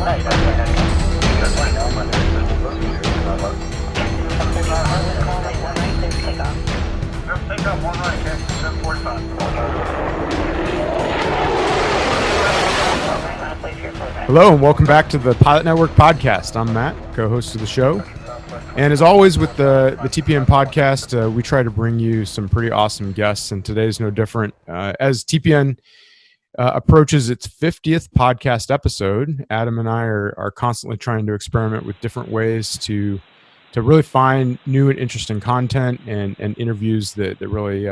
Hello and welcome back to the Pilot Network podcast. I'm Matt, co-host of the show. And as always with the TPN podcast, we try to bring you some pretty awesome guests, and today's no different. As TPN approaches its 50th podcast episode, Adam and I are constantly trying to experiment with different ways to really find new and interesting content and interviews that really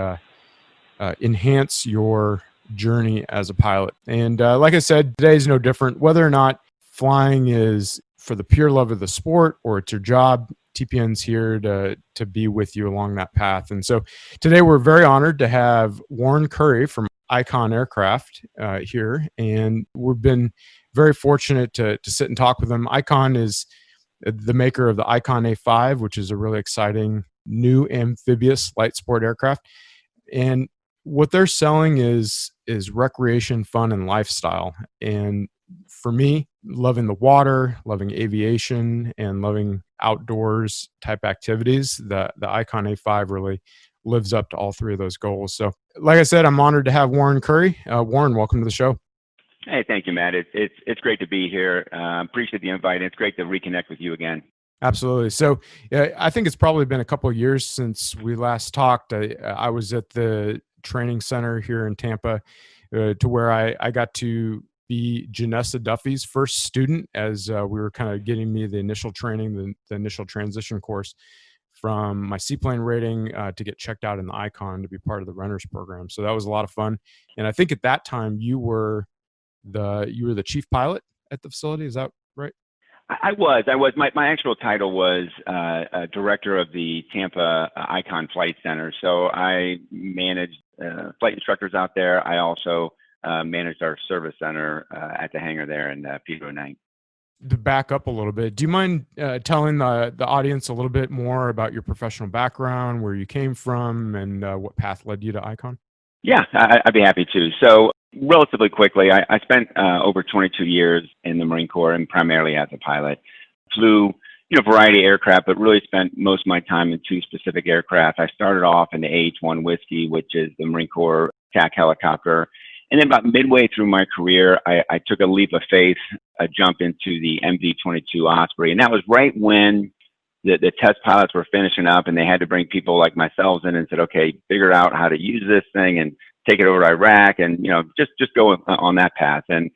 enhance your journey as a pilot. And like I said, today's no different. Whether or not flying is for the pure love of the sport or it's your job, TPN's here to be with you along that path. And so today we're very honored to have Warren Curry from Icon Aircraft here. And we've been very fortunate to sit and talk with him. Icon is the maker of the Icon A5, which is a really exciting new amphibious light sport aircraft. And what they're selling is recreation, fun, and lifestyle. And for me, loving the water, loving aviation, and loving outdoors type activities, the Icon A5 really lives up to all three of those goals. So like I said, I'm honored to have Warren Curry. Warren, welcome to the show. Hey, thank you, Matt. It's great to be here. Appreciate the invite. It's great to reconnect with you again. Absolutely. So I think it's probably been a couple of years since we last talked. I was at the training center here in Tampa to where I got to be Janessa Duffy's first student as we were kind of getting me the initial training, the initial transition course from my seaplane rating to get checked out in the Icon to be part of the runners program. So that was a lot of fun. And I think at that time you were the chief pilot at the facility. Is that right? I was. My actual title was director of the Tampa Icon Flight Center. So I managed flight instructors out there. I also managed our service center at the hangar there in Pedro 9. To back up a little bit, do you mind telling the audience a little bit more about your professional background, where you came from, and what path led you to Icon? Yeah, I'd be happy to. So relatively quickly, I spent over 22 years in the Marine Corps and primarily as a pilot. Flew, variety of aircraft, but really spent most of my time in two specific aircraft. I started off in the AH-1 Whiskey, which is the Marine Corps attack helicopter. And then about midway through my career, I took a leap of faith, a jump into the MV-22 Osprey. And that was right when the test pilots were finishing up and they had to bring people like myself in and said, okay, figure out how to use this thing and take it over to Iraq and, just go on that path. And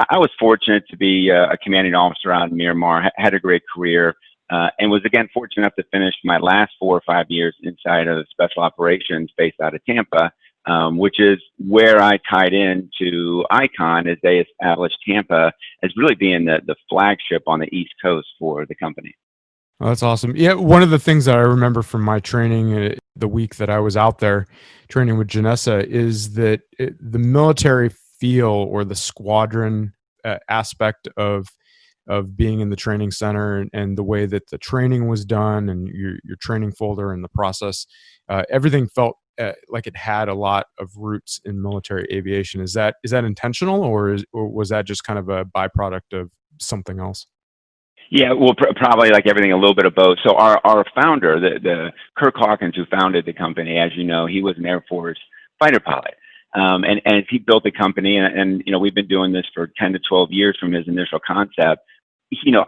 I was fortunate to be a commanding officer out in Miramar, had a great career, and was again fortunate enough to finish my last 4 or 5 years inside of special operations based out of Tampa, which is where I tied into Icon as they established Tampa as really being the flagship on the East Coast for the company. Oh, that's awesome. Yeah, one of the things that I remember from my training the week that I was out there training with Janessa is that the military feel or the squadron aspect of being in the training center and the way that the training was done and your training folder and the process, everything felt like it had a lot of roots in military aviation. Is that intentional or was that just kind of a byproduct of something else? Yeah, well, probably like everything, a little bit of both. So our founder, the Kirk Hawkins, who founded the company, as you know, he was an Air Force fighter pilot. And he built the company and we've been doing this for 10 to 12 years from his initial concept.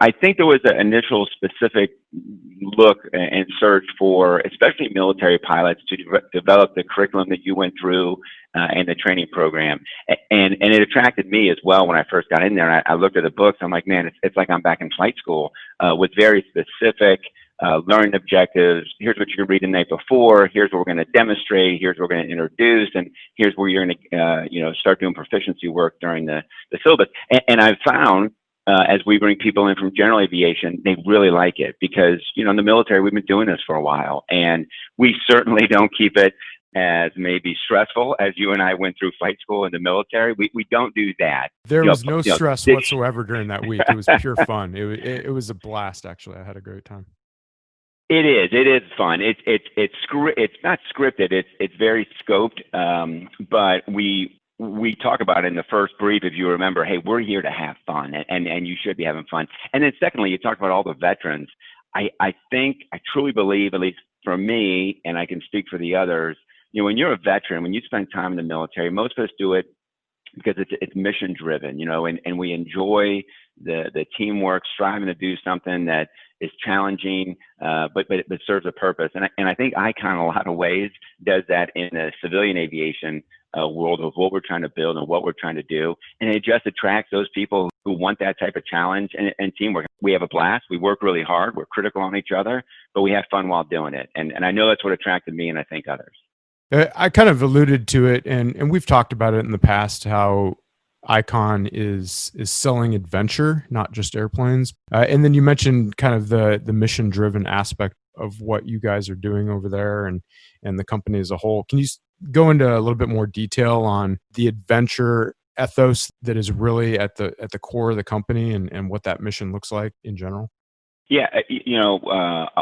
I think there was an initial specific look and search for, especially military pilots, to develop the curriculum that you went through and the training program. And it attracted me as well when I first got in there. And I looked at the books. I'm like, man, it's like I'm back in flight school with very specific learning objectives. Here's what you can read the night before. Here's what we're going to demonstrate. Here's what we're going to introduce. And here's where you're going to, start doing proficiency work during the syllabus. And I've found, as we bring people in from general aviation, they really like it because, in the military, we've been doing this for a while and we certainly don't keep it as maybe stressful as you and I went through flight school in the military. We don't do that. There was no stress whatsoever during that week. It was pure fun. It was a blast. Actually, I had a great time. It is fun. It's not scripted. It's very scoped. But we we talk about in the first brief, if you remember, hey, we're here to have fun, and you should be having fun. And then secondly, you talked about all the veterans. I think, I truly believe, at least for me, and I can speak for the others, when you're a veteran, when you spend time in the military, most of us do it because it's mission driven, and we enjoy the teamwork, striving to do something that is challenging, but serves a purpose. And I think Icon, in a lot of ways, does that in the civilian aviation world of what we're trying to build and what we're trying to do. And it just attracts those people who want that type of challenge and teamwork. We have a blast. We work really hard. We're critical on each other, but we have fun while doing it. And I know that's what attracted me, and I think others. I kind of alluded to it, and we've talked about it in the past, how Icon is selling adventure, not just airplanes. And then you mentioned kind of the mission driven aspect of what you guys are doing over there, and the company as a whole. Can you go into a little bit more detail on the adventure ethos that is really at the core of the company, and what that mission looks like in general? Yeah,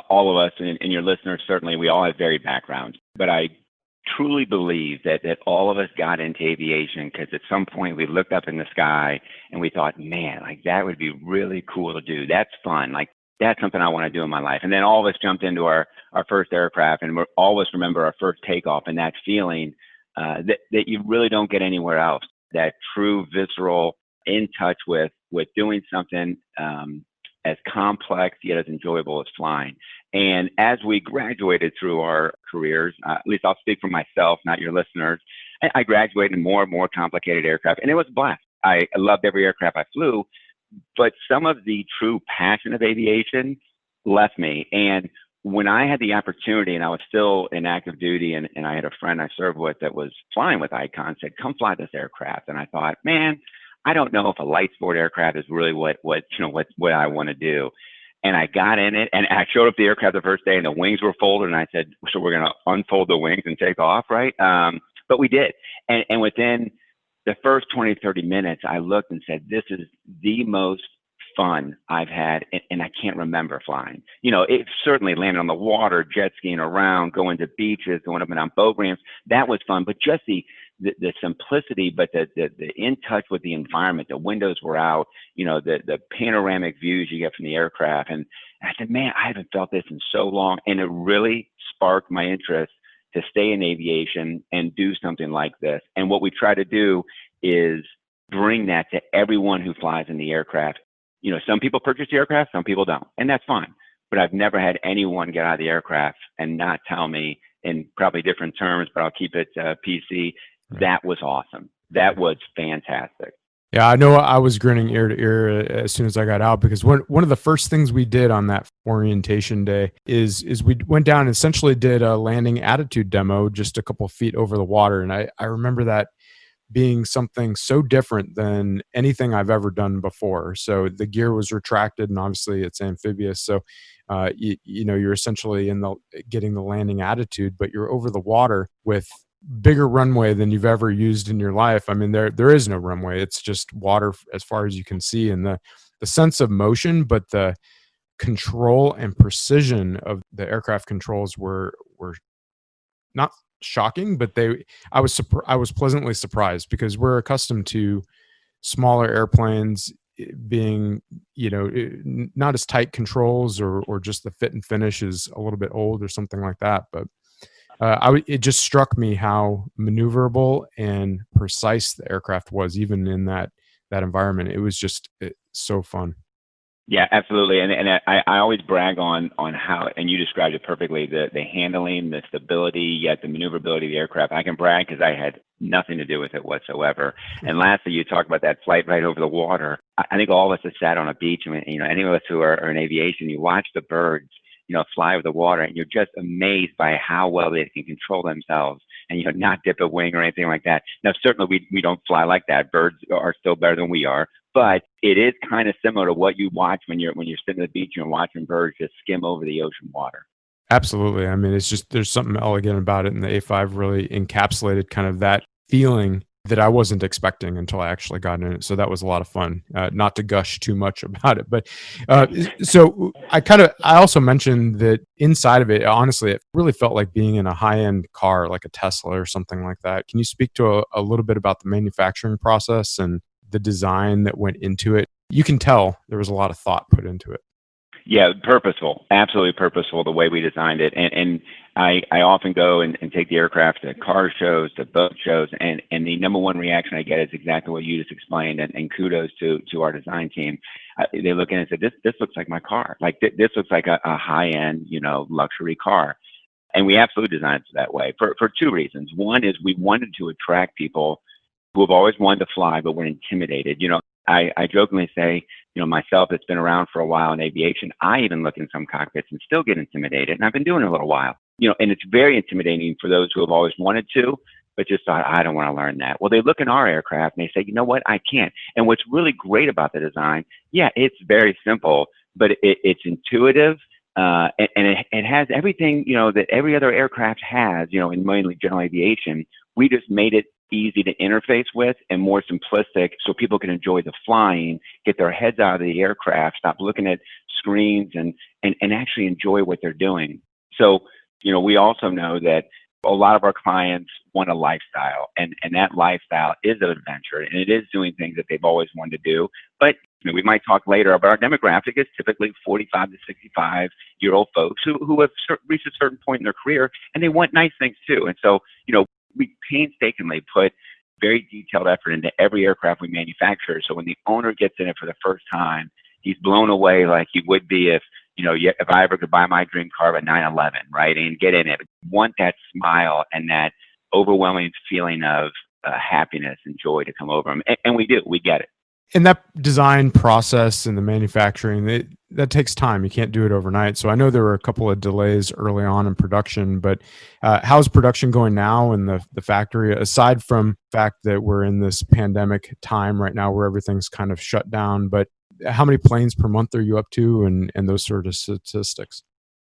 all of us and your listeners, certainly, we all have varied backgrounds, but I truly believe that all of us got into aviation because at some point we looked up in the sky and we thought, man, like that would be really cool to do. That's fun. Like that's something I want to do in my life. And then all of us jumped into our first aircraft, and we always remember our first takeoff and that feeling that you really don't get anywhere else. That true visceral in touch with doing something as complex yet as enjoyable as flying. And as we graduated through our careers, at least I'll speak for myself, not your listeners, I graduated in more and more complicated aircraft, and it was a blast. I loved every aircraft I flew, but some of the true passion of aviation left me. And when I had the opportunity, and I was still in active duty, and I had a friend I served with that was flying with Icon, said, come fly this aircraft. And I thought, man, I don't know if a light sport aircraft is really what I want to do. And I got in it, and I showed up the aircraft the first day, and the wings were folded, and I said, so we're going to unfold the wings and take off, right? But we did. And within the first 20, 30 minutes, I looked and said, this is the most fun I've had, and I can't remember flying. It certainly landed on the water, jet skiing around, going to beaches, going up and down boat ramps. That was fun, but just the simplicity, but the in touch with the environment. The windows were out, the panoramic views you get from the aircraft. And I said, man, I haven't felt this in so long. And it really sparked my interest to stay in aviation and do something like this. And what we try to do is bring that to everyone who flies in the aircraft. Some people purchase the aircraft, some people don't, and that's fine. But I've never had anyone get out of the aircraft and not tell me, in probably different terms, but I'll keep it PC, that was awesome. That was fantastic. Yeah, I know I was grinning ear to ear as soon as I got out, because one of the first things we did on that orientation day is we went down and essentially did a landing attitude demo just a couple of feet over the water. And I remember that being something so different than anything I've ever done before. So the gear was retracted, and obviously it's amphibious. So, you're essentially getting the landing attitude, but you're over the water with bigger runway than you've ever used in your life. I mean, there is no runway. It's just water as far as you can see, and the sense of motion, but the control and precision of the aircraft controls were not shocking, but I was pleasantly surprised, because we're accustomed to smaller airplanes being, not as tight controls, or just the fit and finish is a little bit old or something like that. But it just struck me how maneuverable and precise the aircraft was, even in that environment. It was just so fun. Yeah, absolutely. And I always brag on how, and you described it perfectly, the handling, the stability, yet the maneuverability of the aircraft. I can brag because I had nothing to do with it whatsoever. And lastly, you talk about that flight right over the water. I think all of us have sat on a beach, and any of us who are in aviation, you watch the birds, fly over the water, and you're just amazed by how well they can control themselves and, not dip a wing or anything like that. Now, certainly we don't fly like that. Birds are still better than we are. But it is kind of similar to what you watch when you're sitting at the beach and watching birds just skim over the ocean water. Absolutely. I mean, it's just, there's something elegant about it, and the A5 really encapsulated kind of that feeling that I wasn't expecting until I actually got in it. So that was a lot of fun. Not to gush too much about it, but so I also mentioned that inside of it, honestly, it really felt like being in a high-end car, like a Tesla or something like that. Can you speak to a little bit about the manufacturing process and the design that went into it? You can tell there was a lot of thought put into it. Yeah, purposeful, absolutely purposeful, the way we designed it. And I often go and take the aircraft to car shows, to boat shows, and the number one reaction I get is exactly what you just explained. And kudos to our design team. They look in and say, this looks like my car. Like this looks like a high end, luxury car. And we absolutely designed it that way for two reasons. One is we wanted to attract people who have always wanted to fly, but were intimidated. I jokingly say, myself that's been around for a while in aviation, I even look in some cockpits and still get intimidated. And I've been doing it a little while, and it's very intimidating for those who have always wanted to, but just thought, I don't want to learn that. Well, they look in our aircraft and they say, you know what, I can't. And what's really great about the design, yeah, it's very simple, but it's intuitive. And it has everything, that every other aircraft has, in mainly general aviation. We just made it easy to interface with and more simplistic so people can enjoy the flying, get their heads out of the aircraft, stop looking at screens and actually enjoy what they're doing. So, we also know that a lot of our clients want a lifestyle, and that lifestyle is an adventure, and it is doing things that they've always wanted to do. But we might talk later, but our demographic is typically 45 to 65-year-old folks who have reached a certain point in their career, and they want nice things too. And so, we painstakingly put very detailed effort into every aircraft we manufacture. So when the owner gets in it for the first time, he's blown away like he would be if I ever could buy my dream car at 9/11, right? And get in it. Want that smile and that overwhelming feeling of happiness and joy to come over them. And we do. We get it. And that design process and the manufacturing, that takes time. You can't do it overnight. So I know there were a couple of delays early on in production, but how's production going now in the factory, aside from the fact that we're in this pandemic time right now where everything's kind of shut down? But how many planes per month are you up to, and those sort of statistics?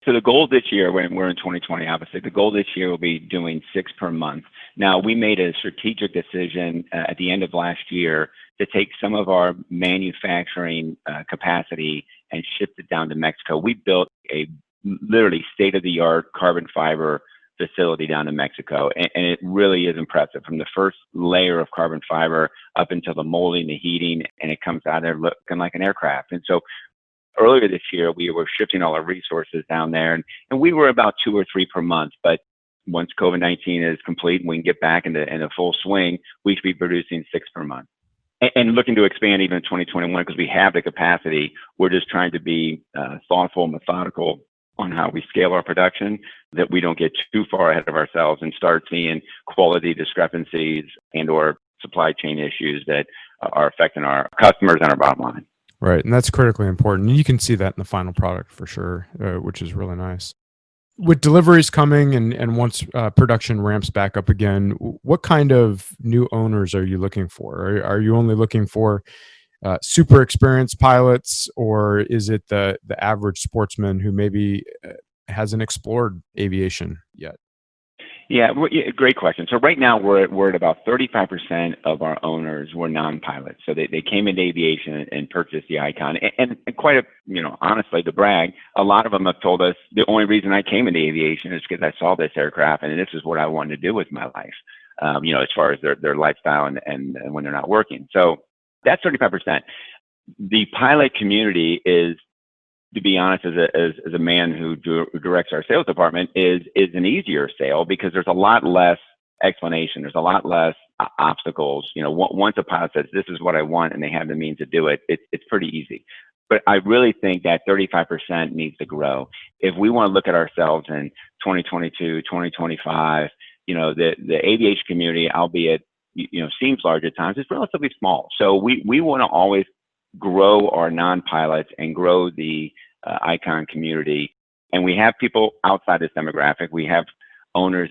So the goal this year, when we're in 2020, obviously, the goal this year will be doing 6 per month. Now, we made a strategic decision at the end of last year to take some of our manufacturing capacity and shift it down to Mexico. We built a literally state-of-the-art carbon fiber facility down in Mexico, and it really is impressive, from the first layer of carbon fiber up until the molding, the heating, and it comes out there looking like an aircraft. And so earlier this year, we were shifting all our resources down there, and we were about 2 or 3 per month. But once COVID-19 is complete and we can get back into full swing, we should be producing 6 per month. And looking to expand even in 2021 because we have the capacity. We're just trying to be thoughtful and methodical on how we scale our production, that we don't get too far ahead of ourselves and start seeing quality discrepancies and or supply chain issues that are affecting our customers and our bottom line. Right. And that's critically important. And you can see that in the final product for sure, which is really nice. With deliveries coming and once production ramps back up again, what kind of new owners are you looking for? Are you only looking for super experienced pilots, or is it the average sportsman who maybe hasn't explored aviation yet? Yeah, great question. So right now we're at about 35% of our owners were non-pilots. So they came into aviation and purchased the Icon. And quite honestly, to brag, a lot of them have told us the only reason I came into aviation is because I saw this aircraft and this is what I wanted to do with my life, as far as their lifestyle and when they're not working. So that's 35%. The pilot community is, to be honest, as a man who directs our sales department, is an easier sale because there's a lot less explanation. There's a lot less obstacles. Once a pilot says, this is what I want, and they have the means to do it, it's pretty easy. But I really think that 35% needs to grow. If we want to look at ourselves in 2022, 2025, the aviation community, albeit, seems large at times, is relatively small. So we want to always grow our non-pilots and grow the Icon community. And we have people outside this demographic. We have owners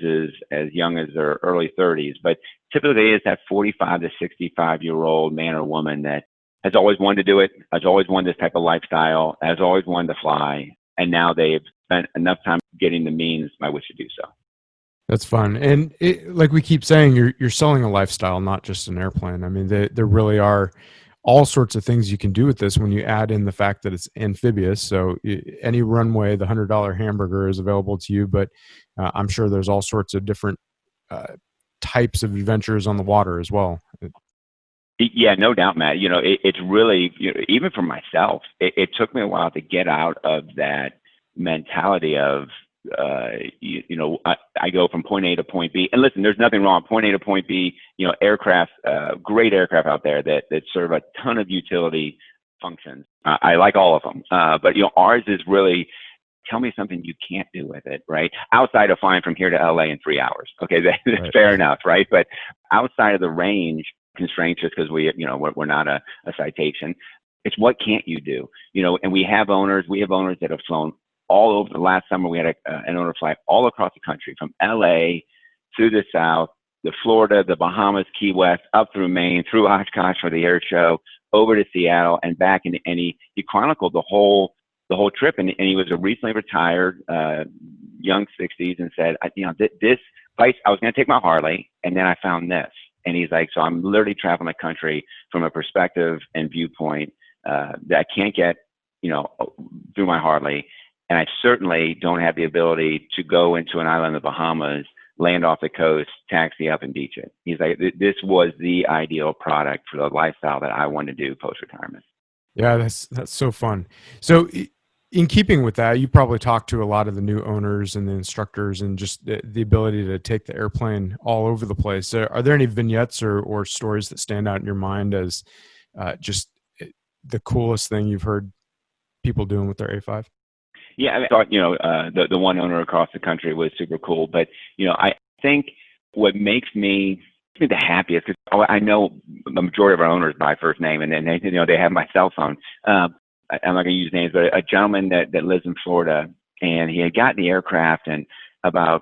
as young as their early 30s, but typically it's that 45 to 65-year-old man or woman that has always wanted to do it, has always wanted this type of lifestyle, has always wanted to fly, and now they've spent enough time getting the means by which to do so. That's fun. And like we keep saying, you're selling a lifestyle, not just an airplane. I mean, there really are all sorts of things you can do with this when you add in the fact that it's amphibious. So any runway, the $100 hamburger is available to you, but I'm sure there's all sorts of different uh, types of adventures on the water as well. Yeah, no doubt, Matt. It's really, even for myself, it took me a while to get out of that mentality of, I go from point A to point B. And listen, there's nothing wrong. Point A to point B, aircraft, great aircraft out there that serve a ton of utility functions. I like all of them. But, ours is really, tell me something you can't do with it, right? Outside of flying from here to LA in 3 hours. Okay, that's Right. fair enough, right? But outside of the range constraints, just because we're not a citation, it's what can't you do? And we have owners that have flown all over. The last summer, we had an owner fly all across the country from LA through the South, the Florida, the Bahamas, Key West, up through Maine, through Oshkosh for the air show, over to Seattle and back. And he chronicled the whole trip. And he was a recently retired, young 60s, and said, this place, I was going to take my Harley, and then I found this. And he's like, so I'm literally traveling the country from a perspective and viewpoint that I can't get, through my Harley. And I certainly don't have the ability to go into an island in the Bahamas, land off the coast, taxi up and beach it. He's like, this was the ideal product for the lifestyle that I wanted to do post-retirement. Yeah, that's so fun. So, in keeping with that, you probably talked to a lot of the new owners and the instructors, and just the ability to take the airplane all over the place. Are there any vignettes or stories that stand out in your mind as just the coolest thing you've heard people doing with their A5? Yeah, I thought, the one owner across the country was super cool. But, I think what makes me the happiest, because I know the majority of our owners by first name, and then they have my cell phone. I'm not going to use names, but a gentleman that lives in Florida, and he had gotten the aircraft, and about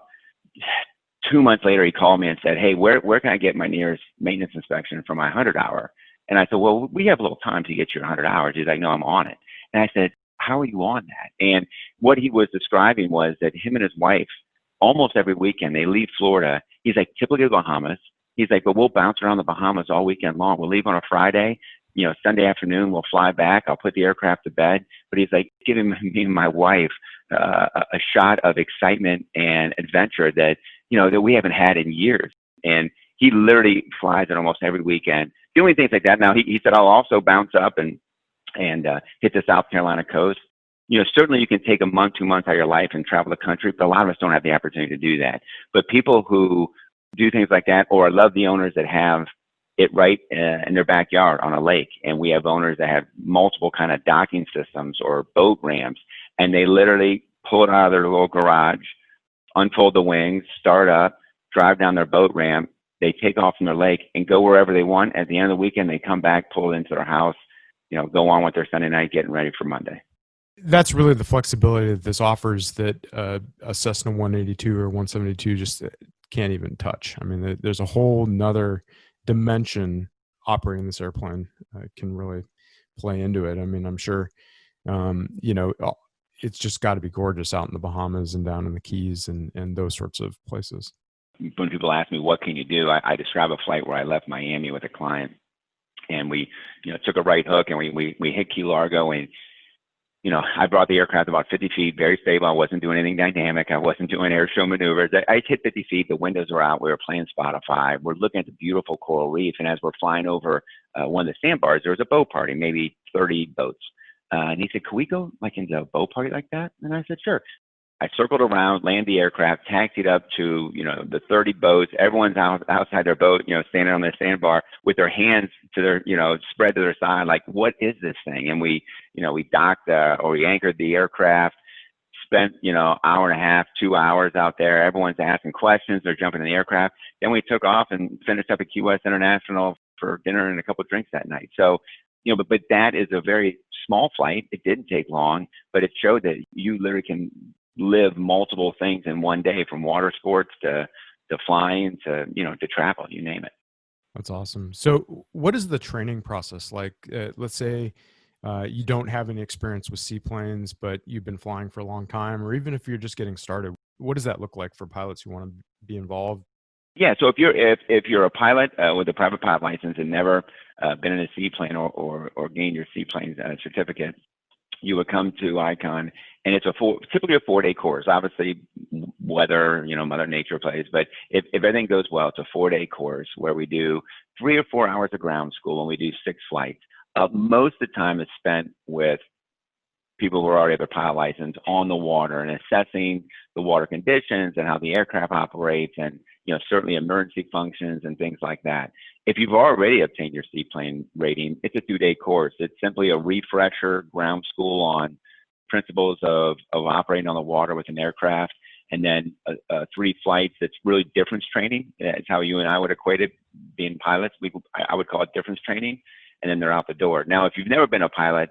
2 months later, he called me and said, "Hey, where can I get my nearest maintenance inspection for my 100-hour?" And I said, "Well, we have a little time to get your 100 hours." He's like, "No, I'm on it." And I said, "How are you on that?" And what he was describing was that him and his wife, almost every weekend, they leave Florida. He's like, typically the Bahamas. He's like, but we'll bounce around the Bahamas all weekend long. We'll leave on a Friday. Sunday afternoon, we'll fly back. I'll put the aircraft to bed. But he's like, giving me and my wife a shot of excitement and adventure that we haven't had in years. And he literally flies it almost every weekend, doing things like that. Now, he said, I'll also bounce up and hit the South Carolina coast. Certainly you can take a month, 2 months out of your life and travel the country, but a lot of us don't have the opportunity to do that. But people who do things like that, or I love the owners that have it right in their backyard on a lake. And we have owners that have multiple kind of docking systems or boat ramps, and they literally pull it out of their little garage, unfold the wings, start up, drive down their boat ramp. They take off from their lake and go wherever they want. At the end of the weekend, they come back, pull it into their house, go on with their Sunday night, getting ready for Monday. That's really the flexibility that this offers that a Cessna 182 or 172 just can't even touch. I mean, there's a whole nother dimension operating this airplane can really play into it. I mean, I'm sure, it's just got to be gorgeous out in the Bahamas and down in the Keys and those sorts of places. When people ask me, what can you do? I describe a flight where I left Miami with a client, and we, took a right hook, and we hit Key Largo, and I brought the aircraft about 50 feet, very stable. I wasn't doing anything dynamic. I wasn't doing air show maneuvers. I hit 50 feet. The windows were out. We were playing Spotify. We're looking at the beautiful coral reef. And as we're flying over one of the sandbars, there was a boat party, maybe 30 boats. And he said, "Could we go into a boat party like that?" And I said, "Sure." I circled around, landed the aircraft, taxied up to, the 30 boats. Everyone's outside their boat, standing on their sandbar with their hands to their, spread to their side. Like, what is this thing? And we docked or we anchored the aircraft, spent, hour and a half, 2 hours out there. Everyone's asking questions. They're jumping in the aircraft. Then we took off and finished up at Key West International for dinner and a couple of drinks that night. So, but that is a very small flight. It didn't take long, but it showed that you literally can live multiple things in one day, from water sports to flying to to travel, you name it. That's awesome. So what is the training process like? Let's say you don't have any experience with seaplanes, but you've been flying for a long time, or even if you're just getting started, what does that look like for pilots who want to be involved? Yeah, so if you're a pilot with a private pilot license and never been in a seaplane or gained your seaplane certificate, you would come to Icon, and it's typically a 4-day course. Obviously, weather, Mother Nature plays, but if everything goes well, it's a 4-day course where we do 3 or 4 hours of ground school and we do 6 flights. Most of the time is spent with people who are already have a pilot license on the water and assessing the water conditions and how the aircraft operates, and certainly emergency functions and things like that. If you've already obtained your seaplane rating, it's a 2-day course. It's simply a refresher ground school on principles of operating on the water with an aircraft, and then 3 flights. It's really difference training. It's how you and I would equate it. Being pilots, I would call it difference training, and then they're out the door. Now, if you've never been a pilot,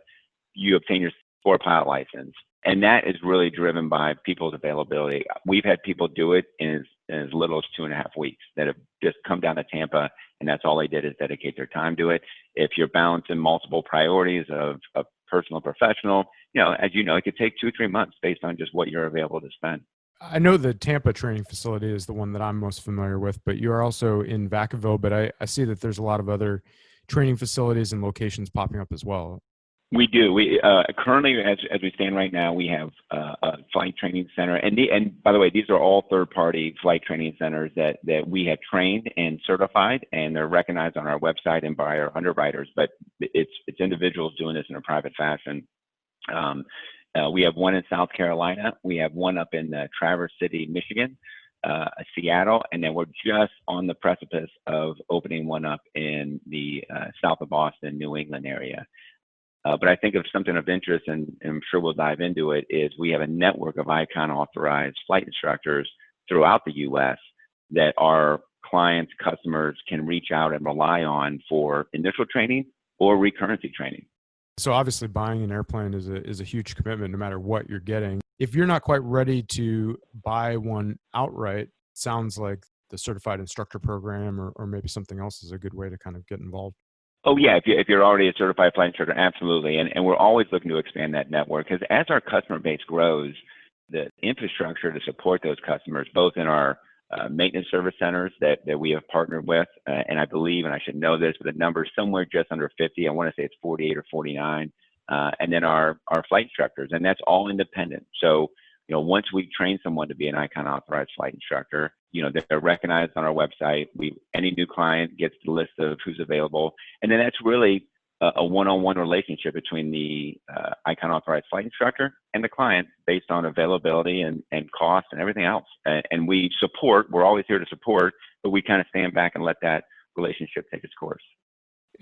you obtain your pilot license, and that is really driven by people's availability. We've had people do it in as little as 2.5 weeks that have just come down to Tampa, and that's all they did is dedicate their time to it. If you're balancing multiple priorities of personal, professional, as you know, it could take 2-3 months based on just what you're available to spend. I know the Tampa training facility is the one that I'm most familiar with, but you are also in Vacaville, but I see that there's a lot of other training facilities and locations popping up as well. We do. We currently, as we stand right now, we have a flight training center, and by the way, these are all third-party flight training centers that we have trained and certified, and they're recognized on our website and by our underwriters. But it's individuals doing this in a private fashion. We have one in South Carolina. We have one up in Traverse City, Michigan, Seattle, and then we're just on the precipice of opening one up in the south of Boston, New England area. But I think of something of interest, and I'm sure we'll dive into it, is we have a network of ICON authorized flight instructors throughout the U.S. that our clients, customers can reach out and rely on for initial training or recurrency training. So obviously buying an airplane is a huge commitment no matter what you're getting. If you're not quite ready to buy one outright, sounds like the certified instructor program or maybe something else is a good way to kind of get involved. Oh yeah, if you're already a certified flight instructor, absolutely. And we're always looking to expand that network, because as our customer base grows, the infrastructure to support those customers, both in our maintenance service centers that we have partnered with, and I believe, and I should know this, but the number is somewhere just under 50. I want to say it's 48 or 49. And then our flight instructors, and that's all independent. So, once we train someone to be an ICON authorized flight instructor, they're recognized on our website. Any new client gets the list of who's available. And then that's really a one-on-one relationship between the ICON authorized flight instructor and the client based on availability and cost and everything else. And we're always here to support, but we kind of stand back and let that relationship take its course.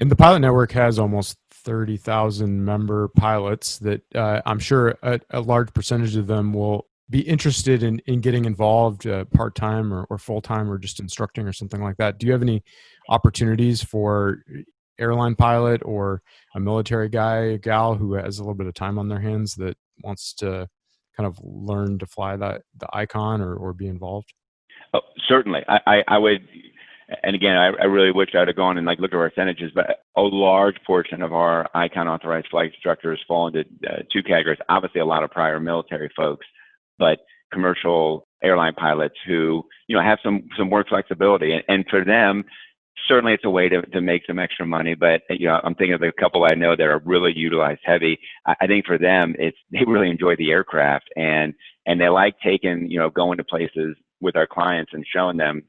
And the Pilot Network has almost 30,000 member pilots that I'm sure a large percentage of them will be interested in getting involved part-time or full-time or just instructing or something like that. Do you have any opportunities for airline pilot or a military guy, gal who has a little bit of time on their hands that wants to kind of learn to fly the Icon or be involved? Oh, certainly. I would, and again, I really wish I'd have gone and looked at our percentages, but a large portion of our ICON authorized flight instructors fall into 2 categories. Obviously, a lot of prior military folks, but commercial airline pilots who have some work flexibility, and for them, certainly it's a way to make some extra money. But I'm thinking of a couple I know that are really utilized heavy. I think for them, they really enjoy the aircraft, and they like going to places with our clients and showing them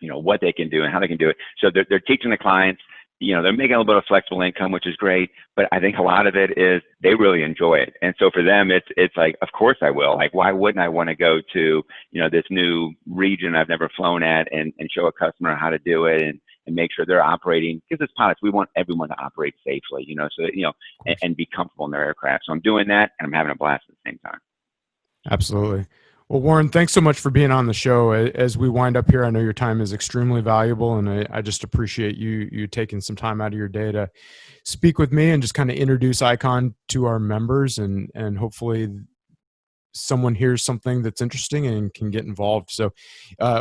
what they can do and how they can do it. So they're teaching the clients. They're making a little bit of flexible income, which is great, but I think a lot of it is they really enjoy it. And so for them, it's like, of course I will. Why wouldn't I want to go to, this new region I've never flown at and show a customer how to do it and make sure they're operating, because as pilots, we want everyone to operate safely, and be comfortable in their aircraft. So I'm doing that, and I'm having a blast at the same time. Absolutely. Well, Warren, thanks so much for being on the show. As we wind up here, I know your time is extremely valuable, and I just appreciate you taking some time out of your day to speak with me and just kind of introduce ICON to our members, and hopefully someone hears something that's interesting and can get involved. So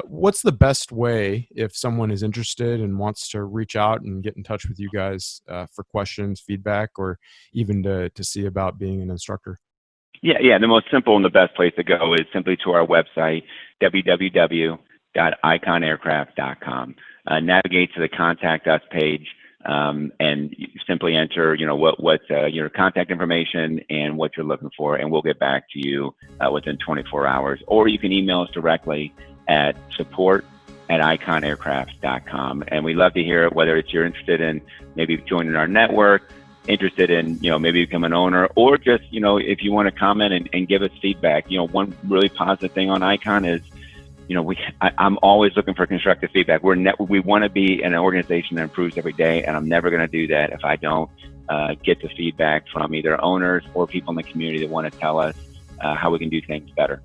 what's the best way if someone is interested and wants to reach out and get in touch with you guys for questions, feedback, or even to see about being an instructor? Yeah. The most simple and the best place to go is simply to our website, www.icon, www.iconaircraft.com. Navigate to the Contact Us page, and you simply enter, what your contact information and what you're looking for, and we'll get back to you within 24 hours. Or you can email us directly at support@iconaircraft.com. And we love to hear it, whether it's you're interested in maybe joining our network, interested in, maybe become an owner, or just, if you want to comment and give us feedback. One really positive thing on Icon is, I'm always looking for constructive feedback. We want to be an organization that improves every day, and I'm never going to do that if I don't get the feedback from either owners or people in the community that want to tell us how we can do things better.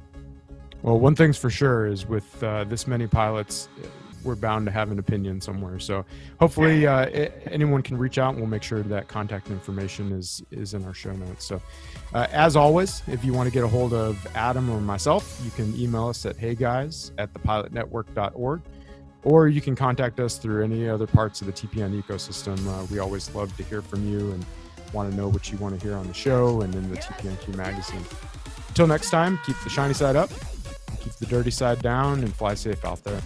Well, one thing's for sure is with this many pilots, we're bound to have an opinion somewhere. So hopefully anyone can reach out, and we'll make sure that contact information is in our show notes. So as always, if you want to get a hold of Adam or myself, you can email us at heyguys@thepilotnetwork.org, or you can contact us through any other parts of the TPN ecosystem. We always love to hear from you and want to know what you want to hear on the show and in the TPNQ magazine. Until next time, keep the shiny side up, keep the dirty side down, and fly safe out there.